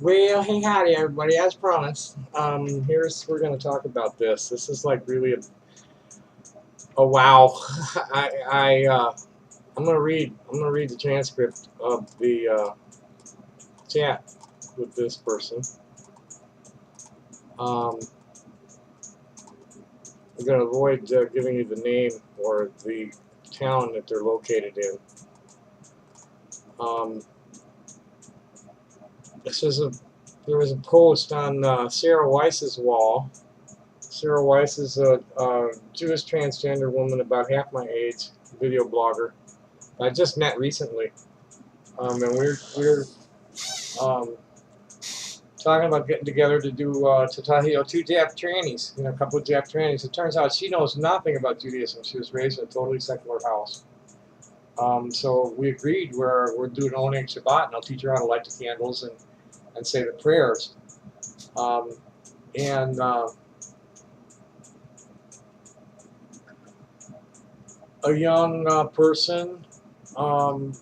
Well, hey, howdy, everybody. As promised, we're going to talk about this. This is like really a wow. I'm gonna read the transcript of the chat with this person. Um, I'm going to avoid giving you the name or the town that they're located in. Um, this is a There was a post on Sarah Weiss's wall. Sarah Weiss is a Jewish transgender woman about half my age, video blogger. I just met recently, and we're um, talking about getting together to do two Jap trannies, a couple of Jap trannies. It turns out she knows nothing about Judaism. She was raised in a totally secular house. So we agreed we're doing Oneg Shabbat, and I'll teach her how to light the candles and say the prayers. Um, and a young person um,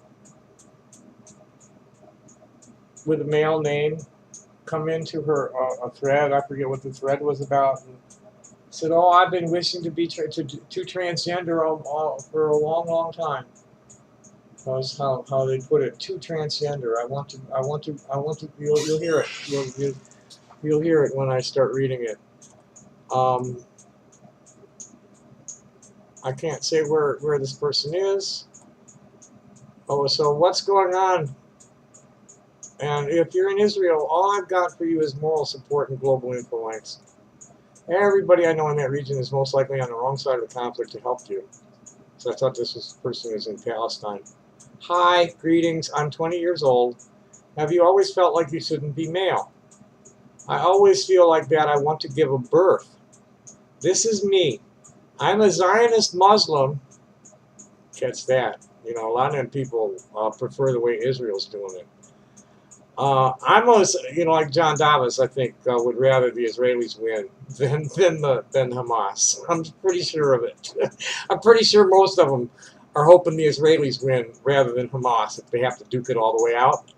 with a male name come into her a thread. I forget what the thread was about. And said, "Oh, I've been wishing to be to transgender for a long, long time." That was how they put it. To transgender. You'll hear it. You'll hear it when I start reading it. Um, I can't say where this person is. Oh, so what's going on? And if you're in Israel, all I've got for you is moral support and global influence. Everybody I know in that region is most likely on the wrong side of the conflict to help you. So I thought this person was in Palestine. Hi, greetings. I'm 20 years old. Have you always felt like you shouldn't be male? I always feel like that. I want to give a birth. This is me. I'm a Zionist Muslim. Catch that. A lot of them people prefer the way Israel's doing it. I'm almost, like John Davis, I think, would rather the Israelis win than Hamas. I'm pretty sure of it. I'm pretty sure most of them are hoping the Israelis win rather than Hamas if they have to duke it all the way out.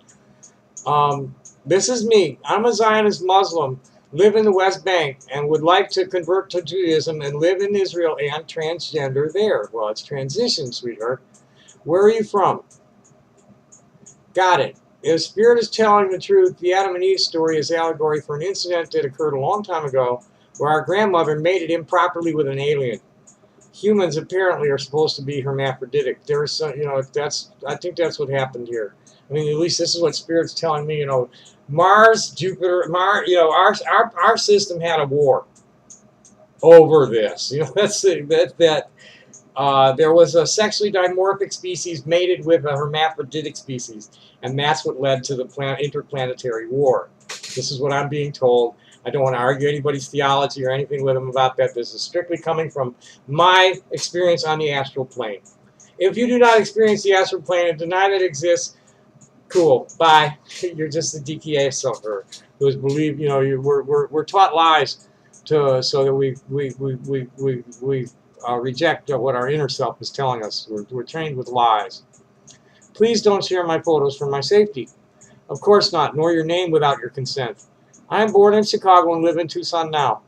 This is me. I'm a Zionist Muslim, live in the West Bank, and would like to convert to Judaism and live in Israel and transgender there. Well, it's transition, sweetheart. Where are you from? Got it. If Spirit is telling the truth, the Adam and Eve story is allegory for an incident that occurred a long time ago where our grandmother mated improperly with an alien. Humans apparently are supposed to be hermaphroditic. There's some, I think that's what happened here. I mean, at least this is what Spirit's telling me. Mars, Jupiter, our system had a war over this. There was a sexually dimorphic species mated with a hermaphroditic species, and that's what led to the interplanetary war. This is what I'm being told. I don't want to argue anybody's theology or anything with them about that. This is strictly coming from my experience on the astral plane. If you do not experience the astral plane and deny that it exists, cool, bye. You're just a DKA sufferer who's believed. We're taught lies so that we reject what our inner self is telling us. We're trained with lies. Please don't share my photos for my safety. Of course not, nor your name without your consent. I am born in Chicago and live in Tucson now.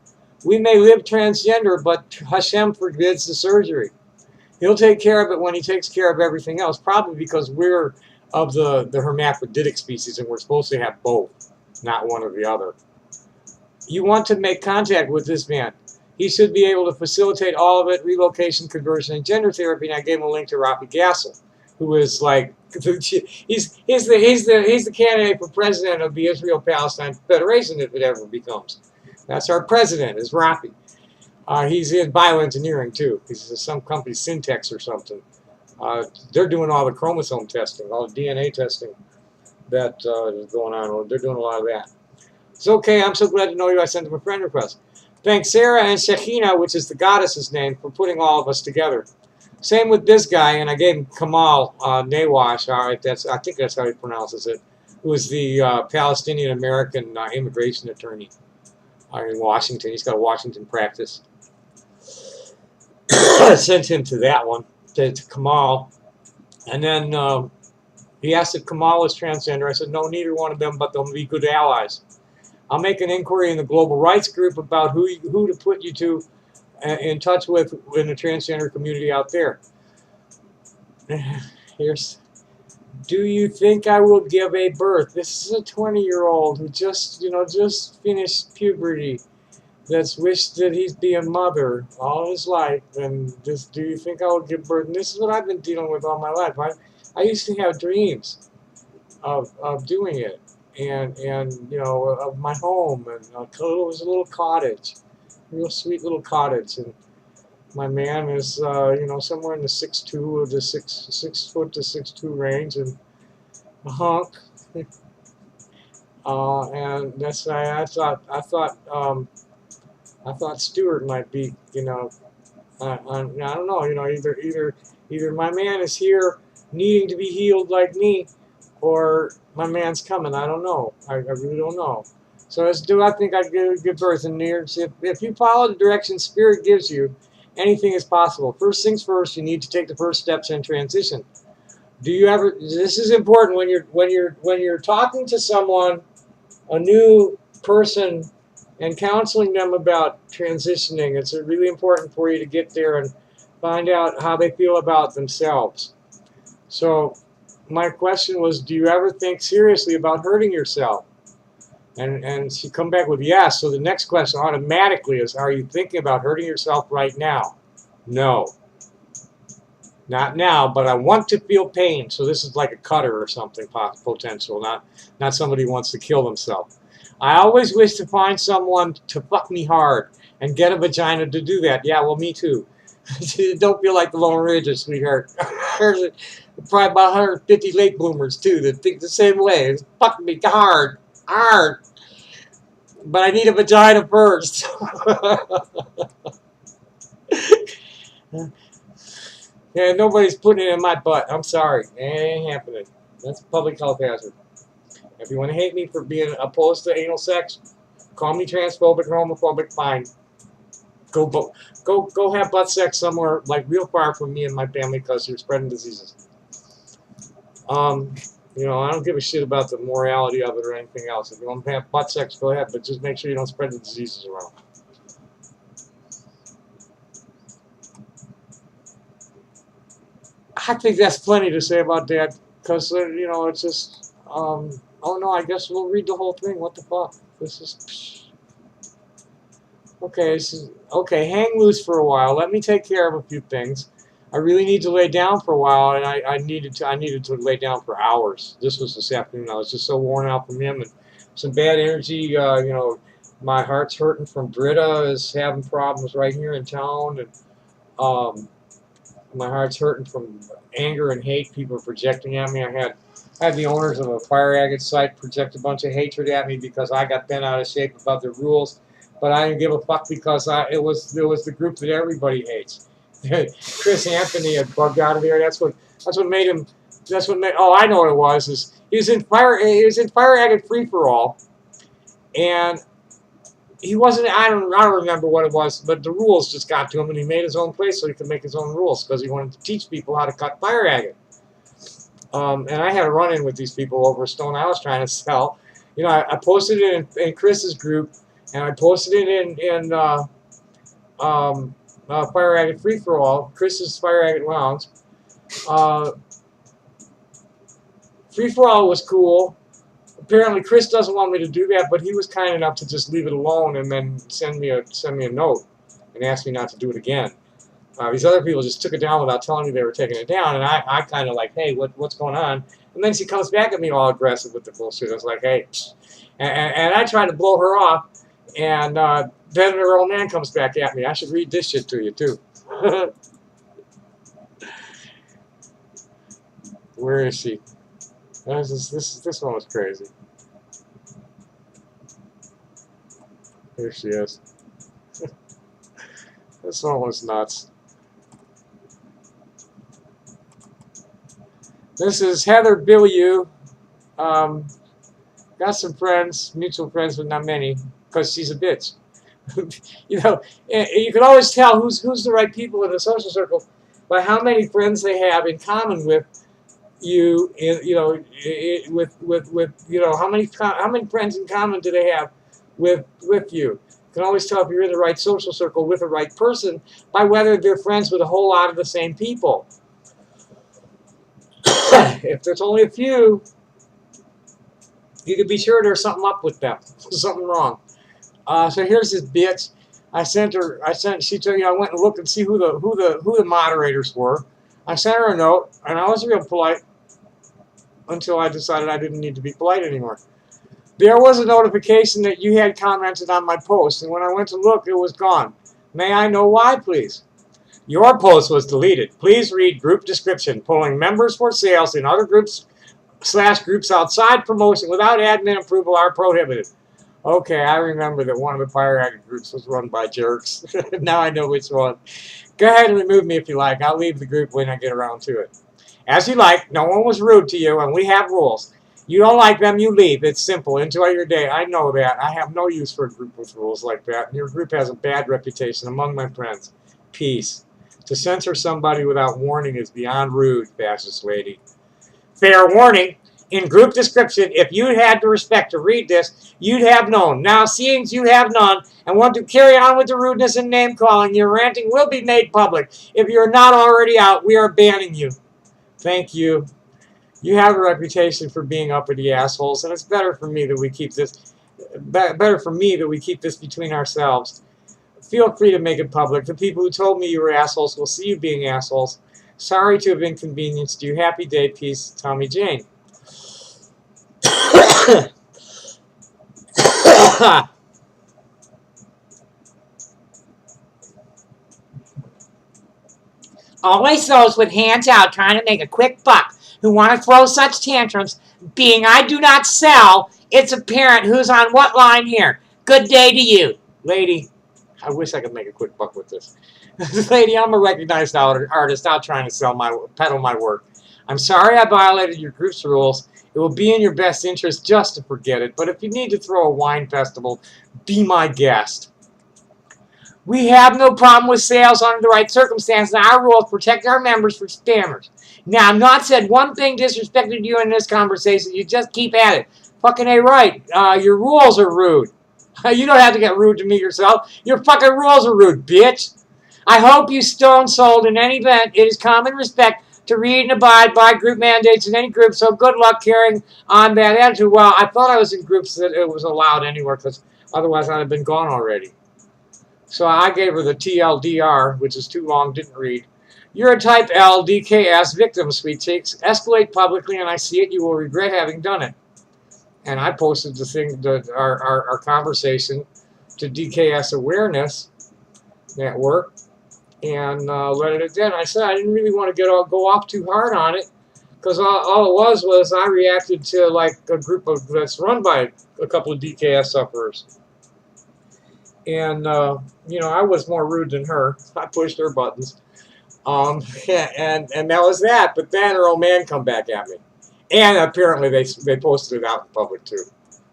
We may live transgender, but Hashem forbids the surgery. He'll take care of it when he takes care of everything else, probably because we're of the hermaphroditic species and we're supposed to have both, not one or the other. You want to make contact with this man. He should be able to facilitate all of it, relocation, conversion, and gender therapy. And I gave him a link to Rafi Gassel, who is like he's the candidate for president of the Israel-Palestine Federation if it ever becomes. That's our president, is Rafi. He's in bioengineering too. He's some company, Syntex or something. They're doing all the chromosome testing, all the DNA testing that is going on. They're doing a lot of that. It's okay. I'm so glad to know you. I sent him a friend request. Thanks Sarah and Shekhinah, which is the goddess's name, for putting all of us together. Same with this guy, and I gave him Kamal Nawash. All right, I think that's how he pronounces it. Who is the Palestinian American immigration attorney in Washington. He's got a Washington practice. I sent him to that one, to Kamal, and then He asked if Kamal was transgender. I said, no, neither one of them, but they'll be good allies. I'll make an inquiry in the global rights group about who to put you to in touch with in the transgender community out there. Here's, do you think I will give a birth? This is a 20-year-old who just finished puberty, that's wished that he's be a mother all his life, and just, do you think I will give birth? And this is what I've been dealing with all my life. I used to have dreams of doing it, and of my home, and it was a little cottage, a real sweet little cottage, and my man is somewhere in the 6'2" or the 6 foot to 6'2" range, and a hunk. And that's why I thought Stuart might be, I don't know, either my man is here needing to be healed like me, or my man's coming. I don't know. I really don't know. So do I think I give birth in years? If you follow the direction Spirit gives you, anything is possible. First things first, you need to take the first steps in transition. Do you ever? This is important when you're talking to someone, a new person, and counseling them about transitioning. It's really important for you to get there and find out how they feel about themselves. So my question was, do you ever think seriously about hurting yourself? And she come back with yes. So the next question automatically is, are you thinking about hurting yourself right now? No. Not now, but I want to feel pain. So this is like a cutter or something potential, not somebody who wants to kill themselves. I always wish to find someone to fuck me hard and get a vagina to do that. Yeah, well, me too. Don't feel like the Lone Rangers, sweetheart. There's probably about 150 late bloomers too that think the same way. It's fuck me hard. But I need a vagina first. Yeah, nobody's putting it in my butt. I'm sorry. It ain't happening. That's a public health hazard. If you want to hate me for being opposed to anal sex, call me transphobic or homophobic, fine. Go have butt sex somewhere like real far from me and my family, because you're spreading diseases. I don't give a shit about the morality of it or anything else. If you want to have butt sex, go ahead, but just make sure you don't spread the diseases around. I think that's plenty to say about that, because it's just oh no, I guess we'll read the whole thing. What the fuck? This is okay. Okay. Hang loose for a while. Let me take care of a few things. I really need to lay down for a while, and I needed to lay down for hours. This was this afternoon. I was just so worn out from him and some bad energy. My heart's hurting from Britta is having problems right here in town, and my heart's hurting from anger and hate. People are projecting at me. I had the owners of a fire agate site project a bunch of hatred at me because I got bent out of shape about the rules, but I didn't give a fuck because it was the group that everybody hates. Chris Anthony had bugged out of there. That's what made him. Oh, I know what it was. He was in fire agate free for all, and he wasn't. I don't remember what it was, but the rules just got to him, and he made his own place so he could make his own rules because he wanted to teach people how to cut fire agate. And I had a run-in with these people over a stone I was trying to sell. I posted it in Chris's group, and I posted it in Fire Agate Free for All, Chris's Fire Agate Lounge. Free for All was cool. Apparently, Chris doesn't want me to do that, but he was kind enough to just leave it alone and then send me a note and ask me not to do it again. These other people just took it down without telling me they were taking it down, and I kind of like, hey, what's going on? And then she comes back at me all aggressive with the bullshit. I was like, hey, and I tried to blow her off, and then her old man comes back at me. I should read this shit to you too. Where is she? This one was crazy. Here she is. This one was nuts. This is Heather Bilyeu. Got some friends, mutual friends, but not many, because she's a bitch. You can always tell who's the right people in a social circle by how many friends they have in common with with how many friends in common do they have with you. You can always tell if you're in the right social circle with the right person by whether they're friends with a whole lot of the same people. If there's only a few, you can be sure there's something up with them, something wrong. So here's this bitch. She told me I went and looked and see who the moderators were. I sent her a note, and I was real polite until I decided I didn't need to be polite anymore. There was a notification that you had commented on my post, and when I went to look, it was gone. May I know why, please? Your post was deleted. Please read group description. Pulling members for sales in other groups / groups outside promotion without admin approval are prohibited. Okay, I remember that one of the Fire Addict groups was run by jerks. Now I know which one. Go ahead and remove me if you like. I'll leave the group when I get around to it. As you like. No one was rude to you, and we have rules. You don't like them, you leave. It's simple. Enjoy your day. I know that. I have no use for a group with rules like that. And your group has a bad reputation among my friends. Peace. To censor somebody without warning is beyond rude, fascist lady. Fair warning. In group description, if you had the respect to read this, you'd have known. Now, seeing you have none and want to carry on with the rudeness and name-calling, your ranting will be made public. If you're not already out, we are banning you. Thank you. You have a reputation for being uppity assholes, and it's better for me that we keep this between ourselves. Feel free to make it public. The people who told me you were assholes will see you being assholes. Sorry to have inconvenienced you. Happy day, peace, Tommy Jane. Always those with hands out trying to make a quick buck who want to throw such tantrums. Being I do not sell, it's apparent who's on what line here. Good day to you. Lady, I wish I could make a quick buck with this. Lady, I'm a recognized artist, not trying to peddle my work. I'm sorry I violated your group's rules. It will be in your best interest just to forget it, but if you need to throw a wine festival, be my guest. We have no problem with sales under the right circumstances. Our rules protect our members from spammers. Now, I've not said one thing disrespected you in this conversation. You just keep at it. Fucking A right. Your rules are rude. You don't have to get rude to me yourself. Your fucking rules are rude, bitch. I hope you stone-sold in any event. It is common respect to read and abide by group mandates in any group, so good luck carrying on that attitude. Well, I thought I was in groups that it was allowed anywhere, because otherwise I'd have been gone already. So I gave her the TLDR, which is too long, didn't read. You're a type L, DKS victim, sweet cheeks. Escalate publicly, and I see it. You will regret having done it. And I posted the thing, our conversation to DKS Awareness Network, and let it in. I said I didn't really want to go off too hard on it, because all it was I reacted to like a group that's run by a couple of DKS sufferers. And, I was more rude than her. I pushed her buttons. And that was that. But then her old man come back at me. And apparently they posted it out in public, too.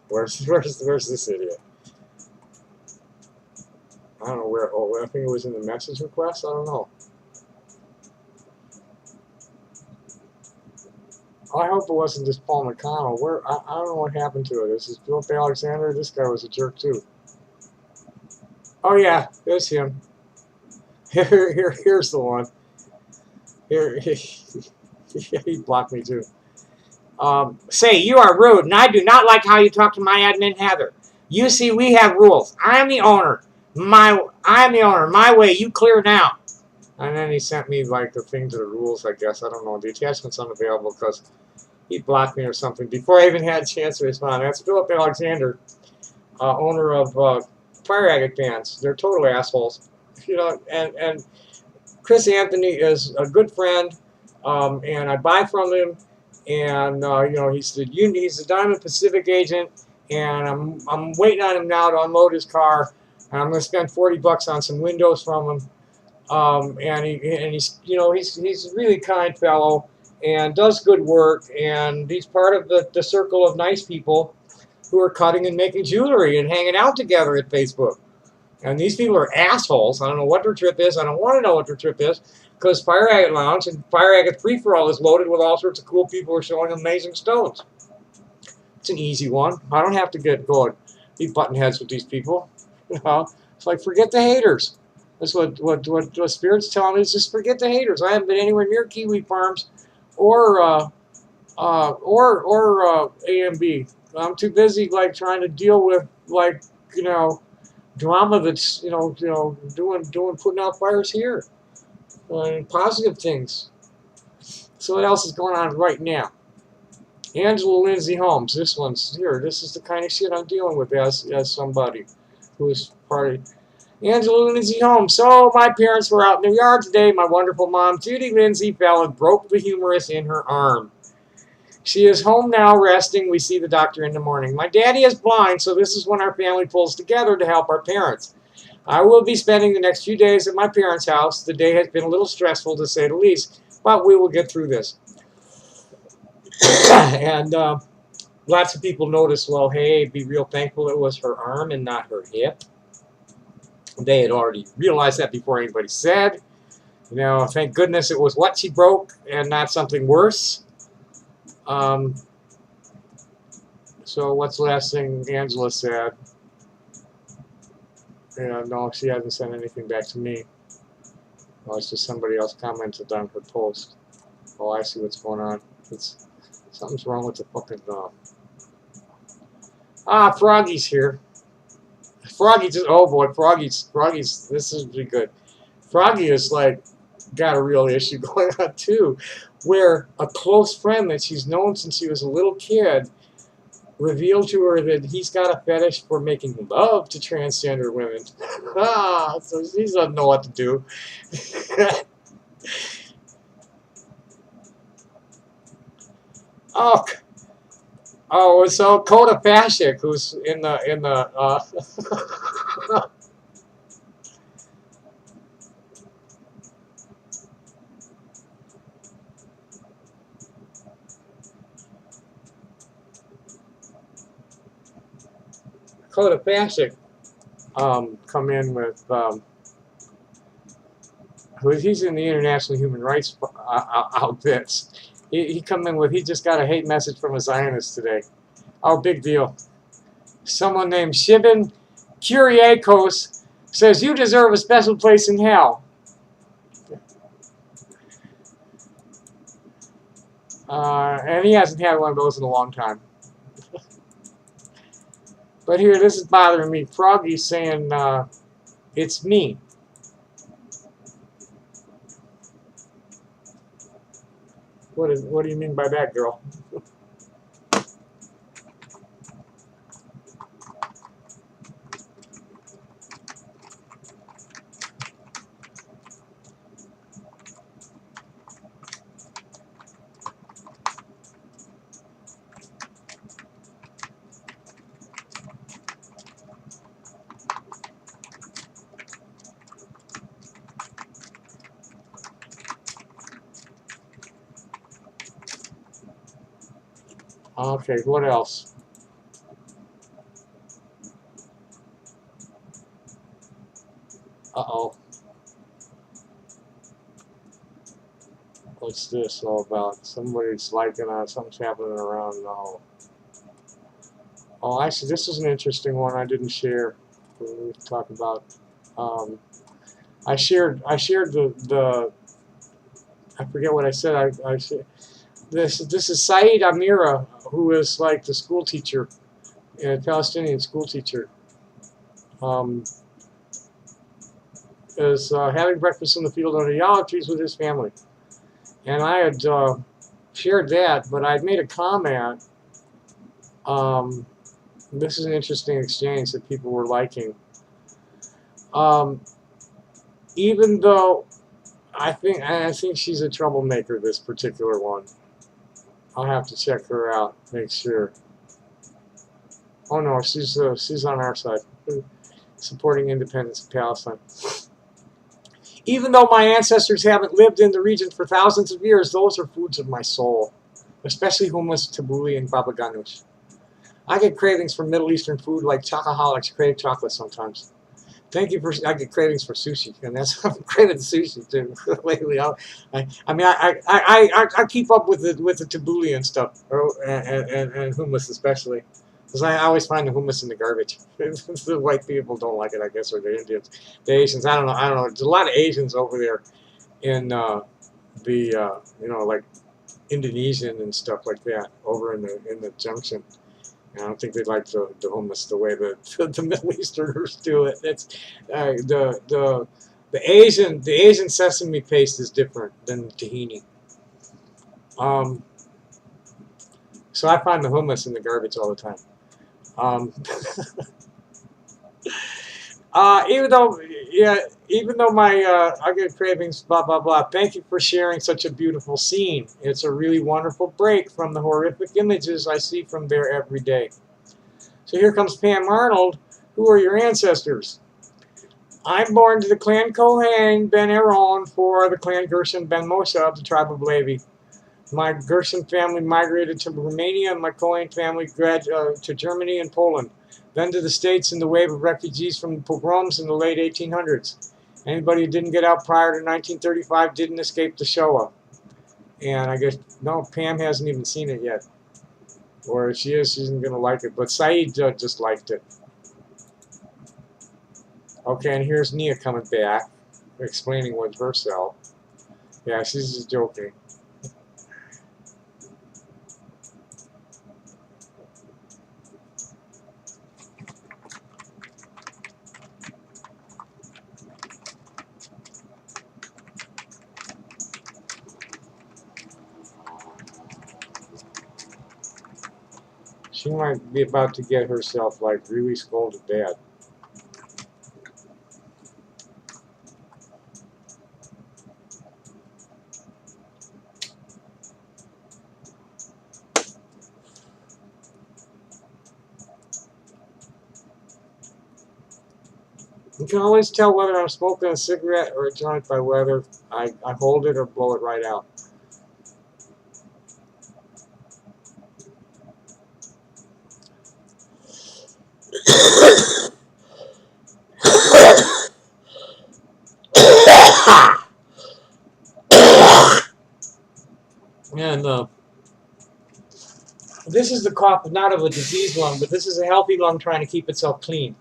Where's this idiot? I don't know where. Oh, I think it was in the message request. I don't know. I hope it wasn't just Paul McConnell. I don't know what happened to it. This is Philip Alexander. This guy was a jerk, too. Oh yeah, there's him. Here's the one. Here, he blocked me too. Say, you are rude, and I do not like how you talk to my admin, Heather. You see, we have rules. I am the owner. My way. You clear now. And then he sent me like the thing to the rules. I guess I don't know. The attachment's unavailable because he blocked me or something before I even had a chance to respond. That's Philip Alexander, owner of Fire Addict bands. They're total assholes, and Chris Anthony is a good friend, and I buy from him, and he's the Diamond Pacific agent, and I'm waiting on him now to unload his car, and I'm going to spend $40 on some windows from him, and he's a really kind fellow and does good work, and he's part of the circle of nice people who are cutting and making jewelry and hanging out together at Facebook. And these people are assholes. I don't know what their trip is. I don't want to know what their trip is. because Fire Agate Lounge and Fire Agate Free For All is loaded with all sorts of cool people who are showing amazing stones. It's an easy one. I don't have to go and be button heads with these people. You know, it's like forget the haters. That's what Spirit's telling me is just forget the haters. I haven't been anywhere near Kiwi Farms or AMB. I'm too busy like trying to deal with like drama that's doing putting out fires here and positive things. So what else is going on right now? Angela Lindsay Holmes. This one's here. This is the kind of shit I'm dealing with as somebody who's part of Angela Lindsay Holmes. So my parents were out in the yard today. My wonderful mom, Judy Lindsay, fell and broke the humerus in her arm. She is home now resting. We see the doctor in the morning. My daddy is blind, so this is when our family pulls together to help our parents. I will be spending the next few days at my parents' house. The day has been a little stressful, to say the least, but we will get through this. And lots of people notice, well, hey, be real thankful it was her arm and not her hip. They had already realized that before anybody said. Thank goodness it was what she broke and not something worse. So what's the last thing Angela said? No, she hasn't sent anything back to me. Oh, it's just somebody else commented on her post. Oh, I see what's going on. Something's wrong with the fucking Froggy's here. Froggy just, oh boy, Froggy's, this is really good. Froggy is like, got a real issue going on too, where a close friend that she's known since she was a little kid revealed to her that he's got a fetish for making love to transgender women. So she doesn't know what to do. So Kota Fashik, who's in the Kota Fashik come in with he's in the International Human Rights outfits. He come in with, he just got a hate message from a Zionist today. Oh, big deal. Someone named Shibin Kyriakos says, you deserve a special place in hell. And he hasn't had one of those in a long time. But here, this is bothering me. Froggy's saying, it's me. What do you mean by that, girl? Okay, what else? Uh-oh. What's this all about? Somebody's liking on something's happening around. No. Oh, actually, this is an interesting one I didn't share. We talk about. I shared the I forget what I said. I shared, this is Saeed Amira, who is like the school teacher, a Palestinian school teacher. Is having breakfast in the field under the olive trees with his family. And I had shared that, but I'd made a comment. This is an interesting exchange that people were liking. Even though I think she's a troublemaker, this particular one. I'll have to check her out, make sure. Oh no, she's on our side, supporting independence of Palestine. Even though my ancestors haven't lived in the region for thousands of years, those are foods of my soul, especially hummus, tabbouleh, and baba ganoush. I get cravings for Middle Eastern food like chocoholics crave chocolate sometimes. Thank you for. I get cravings for sushi, and that's I'm craving sushi too lately. I keep up with the tabbouleh and stuff, and hummus especially, because I always find the hummus in the garbage. The white people don't like it, I guess, or the Indians, the Asians. I don't know. There's a lot of Asians over there in like Indonesian and stuff like that over in the junction. I don't think they like the hummus the way the Middle Easterners do it. It's the Asian sesame paste is different than tahini. So I find the hummus in the garbage all the time. Um, even though I get cravings, blah blah blah. Thank you for sharing such a beautiful scene. It's a really wonderful break from the horrific images I see from there every day. So here comes Pam Arnold. Who are your ancestors? I'm born to the clan Kohen Ben Aaron for the clan Gershon Ben Moshe of the tribe of Levi. My Gershon family migrated to Romania, and my Kohen family to Germany and Poland, then to the States in the wave of refugees from the pogroms in the late 1800s. Anybody who didn't get out prior to 1935 didn't escape the Shoah. And I guess, no, Pam hasn't even seen it yet. Or if she is, she isn't going to like it. But Saeed just liked it. Okay, and here's Nia coming back, explaining with herself. Yeah, she's just joking. She might be about to get herself, like, really scolded bad. You can always tell whether I'm smoking a cigarette or a joint by whether I hold it or blow it right out. And this is the cough, not of a diseased lung, but this is a healthy lung trying to keep itself clean.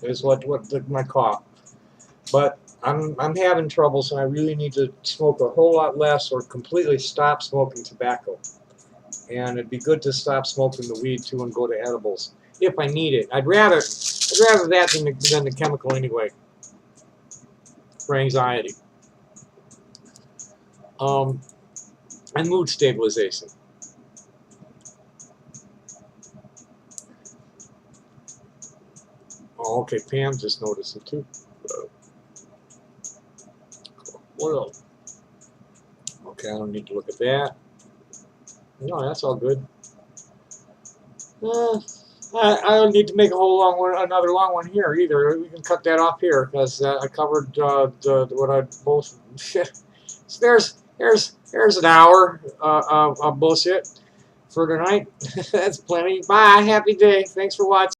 Is my cough. But I'm having trouble, so I really need to smoke a whole lot less or completely stop smoking tobacco. And it'd be good to stop smoking the weed too and go to edibles if I need it. I'd rather that than the chemical anyway for anxiety. And mood stabilization. Oh, okay, Pam just noticed it too. What else? Okay, I don't need to look at that. No, that's all good. I don't need to make a whole long one, another long one here either. We can cut that off here because I covered what I both. So there's an hour of bullshit for tonight. That's plenty. Bye. Happy day. Thanks for watching.